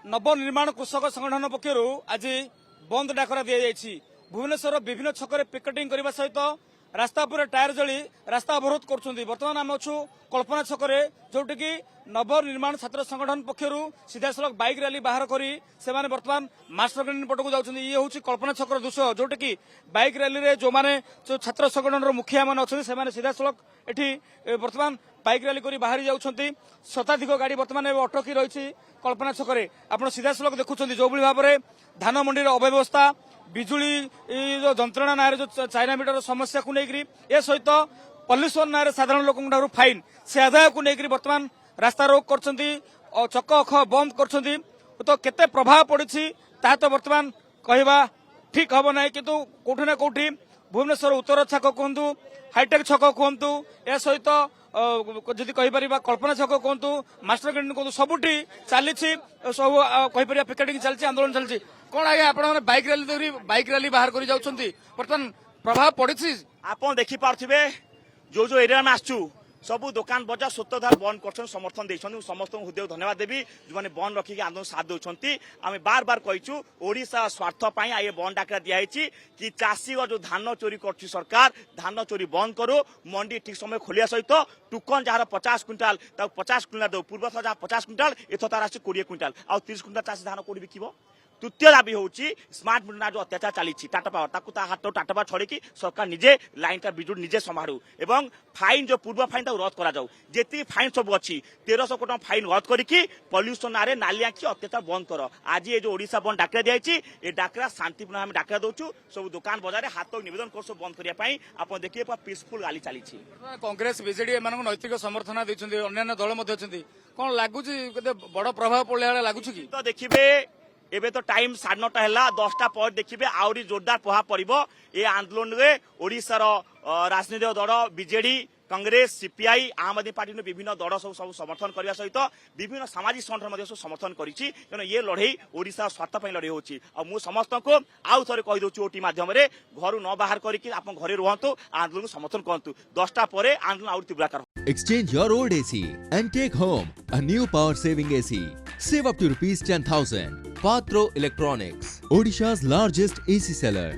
नवनिर्माण कृषक संगठन पक्षर आज बंद डाकरा दि जाएगी। भुवनेश्वर विभिन्न छक पिकेटिंग करने सहित रास्ता पूरा टायर जली रास्ता अवरोध कर बर्तमान आम अच्छु कल्पना छकरे जोटि कि नवनिर्माण छात्र संगठन पक्षर सीधा सड़क बाइक रैली बाहर करी से बर्तमान मास्टर ग्रेड पटक जाऊँच। ये हूँ कल्पना छकर दृश्य जोटि कि बाइक रैली रे जो माने जो छात्र संगठन मुखिया मान अच्छा से सीधा सड़क एठी बर्तमान बाइक रैली करी बाहरी जाउछंती। शताधिक गाड़ी बर्तमान अटकी रही कल्पना छकरे आप सीधा सड़क देखुं जो भाव में धान मंडीर अव्यवस्था बिजुली जो जंत्रणा ना जो चाइना मीटर समस्या को लेकर ए सहित पल्यूसन ना साधारण लोक फाइन से आदाय को लेकर बर्तमान रास्ता रोक कर चक अख बंद कर तो केते प्रभाव पड़ी ता तो बर्तमान कहवा ठीक हम ना किंतु कोठी ना कोठी भुवनेश्वर उत्तर छक कहतु हाईटेक छक कहतु ए सहित जदि कहीपर कल्पना छक कहतु मास्टर ग्रेड कहतु सबुठी चली सब कहीपर पिकेटिंग चलती आंदोलन चलती कौन आज्ञा आप बाइक रैली बाहर कर बर्तमान प्रभाव पड़ी आप देखिपे जो जो एरिया में आसचु सबू दुकान बजार स्वतंत्र बंद कर समर्थन देते समस्त हृदय धन्यवाद देवी जो मैंने बंद रखिक आंदोलन साथ दौरान आम बार बार कहीचु ओडिशा स्वार्थ ये बंद डाकरा दिखाई कि चाषी जो धान चोरी कर सरकार धान चोरी बंद करू मंडी ठीक समय खोलिया सहित टुकन जार 50 क्विंटाल 50 क्विंटाल दो पूर्व थर जहाँ 50 क्विंटाल एथर तार आस 20 क्विंटाल आ 30 क्विंटाल चाषी धान कौन बिक। तृतीय दाबी हूँ स्मार्ट मीटर जो अत्याचार चली टाटा पावर हाथ टाटा पावर छड़ी सरकार निजे लाइन का बिजुली निजे संभालू एवं फाइन जो पूर्व फाइन रद्द करा जाऊ जी फाइन सब अच्छी 1300 कोटी फाइन रद्द करके पल्यूसन ना नाली आंखी अत्याचार बंद कर। आज ये जो ओडिशा बंद डाकरा दिखाई डाकरा शांतिपूर्ण आम डाकरा दौचु सब दुकान बजार हाथ निवेदन कर सब बंद करने आप देखिए पीसफुल गाली चली। कांग्रेस बीजेडी एम नैतिक समर्थन देखते अन्य दल कौन लगुच बड़ प्रभाव पड़ा लगुच कि तो देखिए एबे तो टाइम 9:30 है 10टा पर देखिए आहरी जोरदार प्रभाव पड़ो ये आंदोलन में ओडिशार राजनीतिक दल बीजेडी कांग्रेस सीपीआई आम आदमी पार्टी विभिन्न दल सब समर्थन करने सहित विभिन्न सामाजिक संगठन सब समर्थन कर ये लड़े ओडिशा स्वार्थ लड़े होची मु समस्त को आउ थे कहीदे ओटी मध्यम घर न बाहर करके आप घरे रुहतु आंदोलन समर्थन करतु 10टा पर आंदोलन आउर तीव्रकार। Exchange your old AC and take home a new power saving AC. Save up to rupees 10,000. Patro Electronics, Odisha's largest AC seller.